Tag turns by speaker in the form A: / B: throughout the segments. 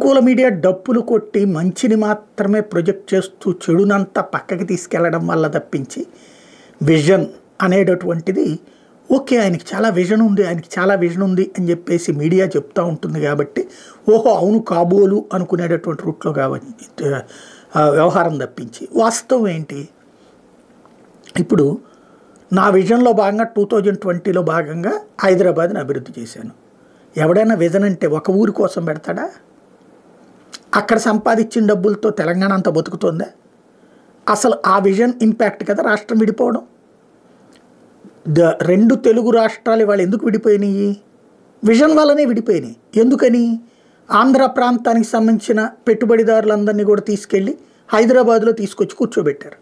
A: ప్రతికూల మీడియా డప్పులు కొట్టి మంచిని మాత్రమే ప్రొజెక్ట్ చేస్తూ చెడునంతా పక్కకి తీసుకెళ్లడం వల్ల తప్పించి విజన్ అనేటటువంటిది ఓకే ఆయనకి చాలా విజన్ ఉంది అని చెప్పేసి మీడియా చెప్తూ ఉంటుంది కాబట్టి ఓహో అవును కాబోలు అనుకునేటటువంటి రూట్లో కాబట్టి వ్యవహారం తప్పించి వాస్తవం ఏంటి? ఇప్పుడు నా విజన్లో భాగంగా 2020లో భాగంగా హైదరాబాద్ని అభివృద్ధి చేశాను. ఎవడైనా విజన్ అంటే ఒక ఊరి కోసం పెడతాడా? అక్కడ సంపాదించిన డబ్బులతో తెలంగాణ అంతా బతుకుతుందా? అసలు ఆ విజన్ ఇంపాక్ట్ కదా రాష్ట్రం విడిపోవడం. రెండు తెలుగు రాష్ట్రాలు ఇవాళ ఎందుకు విడిపోయినాయి? విజన్ వల్లనే విడిపోయినాయి. ఎందుకని? ఆంధ్ర ప్రాంతానికి సంబంధించిన పెట్టుబడిదారులందరినీ కూడా తీసుకెళ్ళి హైదరాబాద్లో తీసుకొచ్చి కూర్చోబెట్టారు.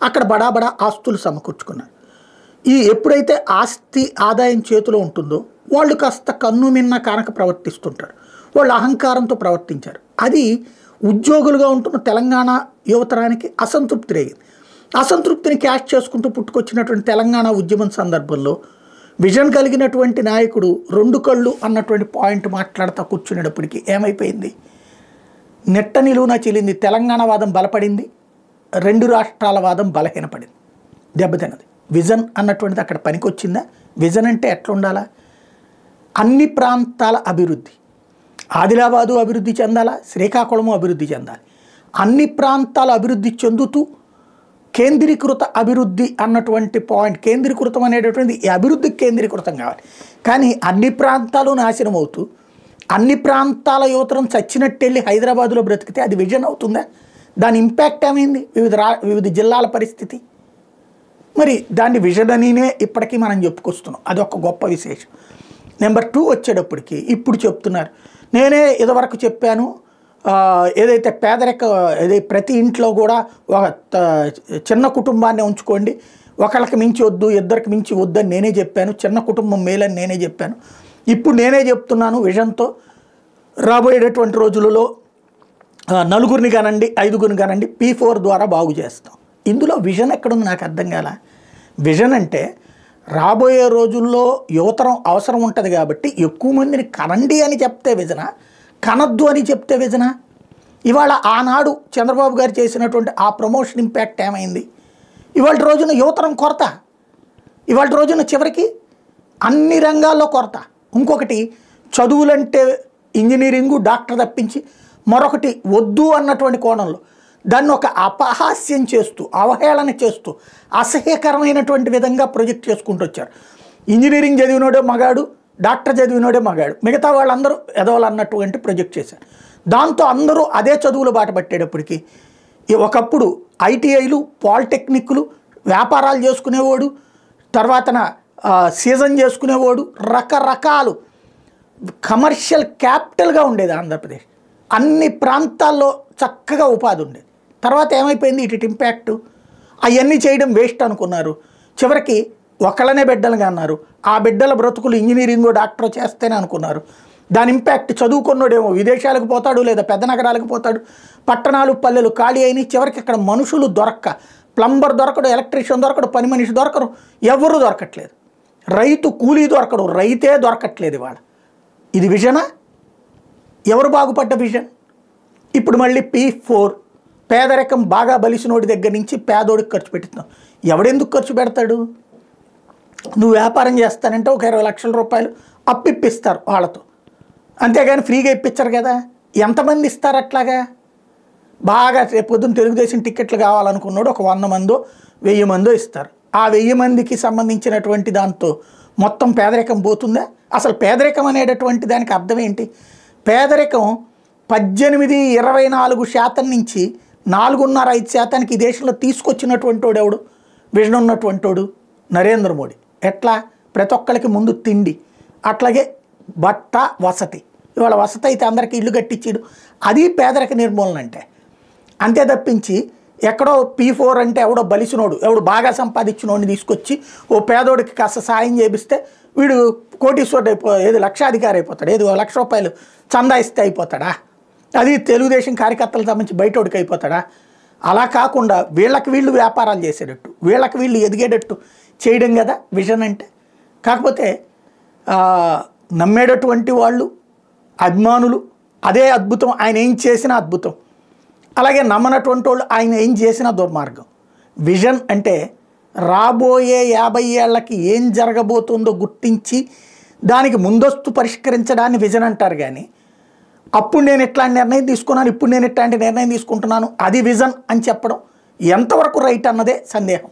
A: అక్కడ బడా ఆస్తులు సమకూర్చుకున్నారు. ఎప్పుడైతే ఆస్తి ఆదాయం చేతిలో ఉంటుందో వాళ్ళు కాస్త కన్ను మిన్న కానక ప్రవర్తిస్తుంటారు. వాళ్ళు అహంకారంతో ప్రవర్తించారు. అది ఉద్యోగులుగా ఉంటున్న తెలంగాణ యువతరానికి అసంతృప్తి రేగింది. అసంతృప్తిని క్యాష్ చేసుకుంటూ పుట్టుకొచ్చినటువంటి తెలంగాణ ఉద్యమం సందర్భంలో విజన్ కలిగినటువంటి నాయకుడు రెండు కళ్ళు అన్నటువంటి పాయింట్ మాట్లాడుతూ కూర్చునేటప్పటికి ఏమైపోయింది? నెట్ట నిలువున చెల్లింది. తెలంగాణ వాదం బలపడింది, రెండు రాష్ట్రాల వాదం బలహీనపడింది, దెబ్బతిన్నది. విజన్ అన్నటువంటిది అక్కడ పనికొచ్చిందా? విజన్ అంటే ఎట్లా ఉండాలా? అన్ని ప్రాంతాల అభివృద్ధి. ఆదిలాబాదు అభివృద్ధి చెందాలా, శ్రీకాకుళము అభివృద్ధి చెందాలి. అన్ని ప్రాంతాల అభివృద్ధి చెందుతూ కేంద్రీకృత అభివృద్ధి అన్నటువంటి పాయింట్, కేంద్రీకృతం అనేటటువంటి ఈ అభివృద్ధికి కేంద్రీకృతం కావాలి. కానీ అన్ని ప్రాంతాలు నాశనం అవుతూ అన్ని ప్రాంతాల యువతరం చచ్చినట్టు వెళ్ళి హైదరాబాదులో బ్రతికితే అది విజన్ అవుతుందా? దాని ఇంపాక్ట్ ఏమైంది? వివిధ జిల్లాల పరిస్థితి. మరి దాన్ని విజన్ అనినే ఇప్పటికీ మనం చెప్పుకొస్తున్నాం. అదొక గొప్ప విశేషం. నెంబర్ 2 వచ్చేటప్పటికి ఇప్పుడు చెప్తున్నారు, నేనే ఇదివరకు చెప్పాను, ఏదైతే ప్రతి ఇంట్లో కూడా ఒక చిన్న కుటుంబాన్ని ఉంచుకోండి, ఒకళ్ళకి మించి వద్దు, ఇద్దరికి మించి వద్దని నేనే చెప్పాను, చిన్న కుటుంబం మేలని నేనే చెప్పాను. ఇప్పుడు నేనే చెప్తున్నాను విజన్తో రాబోయేటటువంటి రోజులలో 4 కానండి 5 కానండి P4 ద్వారా బాగు చేస్తాం. ఇందులో విజన్ ఎక్కడుంది నాకు అర్థం కాల. విజన్ అంటే రాబోయే రోజుల్లో యువతరం అవసరం ఉంటుంది కాబట్టి ఎక్కువ మందిని కనండి అని చెప్తే విజనా, కనద్దు అని చెప్తే విజనా? ఇవాళ ఆనాడు చంద్రబాబు గారు చేసినటువంటి ఆ ప్రమోషన్ ఇంపాక్ట్ ఏమైంది? ఇవాళ రోజున యువతరం కొరత, ఇవాళ రోజున చివరికి అన్ని రంగాల్లో కొరత. ఇంకొకటి చదువులంటే ఇంజనీరింగు డాక్టర్ తప్పించి మరొకటి వద్దు అన్నటువంటి కోణంలో దాన్ని ఒక అపహాస్యం చేస్తూ, అవహేళన చేస్తూ, అసహ్యకరమైనటువంటి విధంగా ప్రొజెక్ట్ చేసుకుంటూ వచ్చారు. ఇంజనీరింగ్ చదివినోడే మగాడు, డాక్టర్ చదివినోడే మగాడు, మిగతా వాళ్ళందరూ ఎదవలు అన్నటువంటి ప్రొజెక్ట్ చేశారు. దాంతో అందరూ అదే చదువులు బాట పట్టేటప్పటికి ఒకప్పుడు ఐటీఐలు, పాలిటెక్నిక్లు, వ్యాపారాలు చేసుకునేవాడు, తర్వాతన సీజన్ చేసుకునేవాడు, రకరకాలు కమర్షియల్ క్యాపిటల్గా ఉండేది ఆంధ్రప్రదేశ్. అన్ని ప్రాంతాల్లో చక్కగా ఉపాధి ఉండేది. తర్వాత ఏమైపోయింది? ఇటు ఇంపాక్ట్ అవన్నీ చేయడం వేస్ట్ అనుకున్నారు. చివరికి ఒకళ్ళనే బిడ్డలుగా అన్నారు. ఆ బిడ్డల బ్రతుకులు ఇంజనీరింగ్ డాక్టర్ చేస్తేనే అనుకున్నారు. దాని ఇంపాక్ట్ చదువుకున్నోడేమో విదేశాలకు పోతాడు, లేదా పెద్ద నగరాలకు పోతాడు, పట్టణాలు పల్లెలు ఖాళీ అయినాయి. చివరికి ఇక్కడ మనుషులు దొరక్క, ప్లంబర్ దొరకడు, ఎలక్ట్రీషియన్ దొరకడు, పని మనిషి దొరకరు, ఎవరు దొరకట్లేదు. రైతు కూలీ దొరకడు, రైతే దొరకట్లేదు ఇవాళ. ఇది విజనా? ఎవరు బాగుపడ్డ విజన్? ఇప్పుడు మళ్ళీ P4 పేదరికం బాగా బలిసినోడి దగ్గర నుంచి పేదోడికి ఖర్చు పెడుతున్నాం. ఎవడెందుకు ఖర్చు పెడతాడు? నువ్వు వ్యాపారం చేస్తానంటే ఒక 20 లక్షల రూపాయలు అప్పిప్పిస్తారు వాళ్ళతో, అంతేగాని ఫ్రీగా ఇప్పించరు కదా. ఎంతమంది ఇస్తారు అట్లాగా? బాగా రేపు పొద్దున్న తెలుగుదేశం టికెట్లు కావాలనుకున్నాడు ఒక 100 మందో 1000 మందో ఇస్తారు. ఆ 1000 మందికి సంబంధించినటువంటి దాంతో మొత్తం పేదరికం పోతుందా? అసలు పేదరికం అనేటటువంటి దానికి అర్థం ఏంటి? పేదరికం 18-24% నుంచి 4.5% ఈ దేశంలో తీసుకొచ్చినటువంటి వాడు ఎవడు? విజన్ ఉన్నటువంటి వాడు నరేంద్ర మోడీ. ఎట్లా? ప్రతి ఒక్కరికి ముందు తిండి, అట్లాగే బట్ట, వసతి. ఇవాళ వసతి అయితే అందరికీ ఇల్లు కట్టించాడు. అది పేదరిక నిర్మూలన అంటే. అంతే తప్పించి ఎక్కడో P4 అంటే ఎవడో బలిసినోడు, ఎవడు బాగా సంపాదించినోడిని తీసుకొచ్చి ఓ పేదోడికి కాస్త సాయం చేపిస్తే వీడు కోటీశ్వరుడు ఏది లక్షాధికారి అయిపోతాడు, ఏది 1 లక్ష రూపాయలు చందా ఇస్తే అయిపోతాడా? అది తెలుగుదేశం కార్యకర్తలకు సంబంధించి బయటోడికి అయిపోతాడా? అలా కాకుండా వీళ్ళకి వీళ్ళు వ్యాపారాలు చేసేటట్టు, వీళ్ళకి వీళ్ళు ఎదిగేటట్టు చేయడం కదా విజన్ అంటే. కాకపోతే నమ్మేటటువంటి వాళ్ళు, అభిమానులు, అదే అద్భుతం, ఆయన ఏం చేసినా అద్భుతం. అలాగే నమ్మనటువంటి వాళ్ళు ఆయన ఏం చేసినా దుర్మార్గం. విజన్ అంటే రాబోయే 50 ఏళ్లకి ఏం జరగబోతుందో గుర్తించి దానికి ముందస్తు పరిష్కరించడాన్ని విజన్ అంటారు. కానీ అప్పుడు నేను ఇట్లాంటి నిర్ణయం తీసుకున్నాను, ఇప్పుడు నేను ఇట్లాంటి నిర్ణయం తీసుకుంటున్నాను, అది విజన్ అని చెప్పడం ఎంతవరకు రైట్ అన్నదే సందేహం.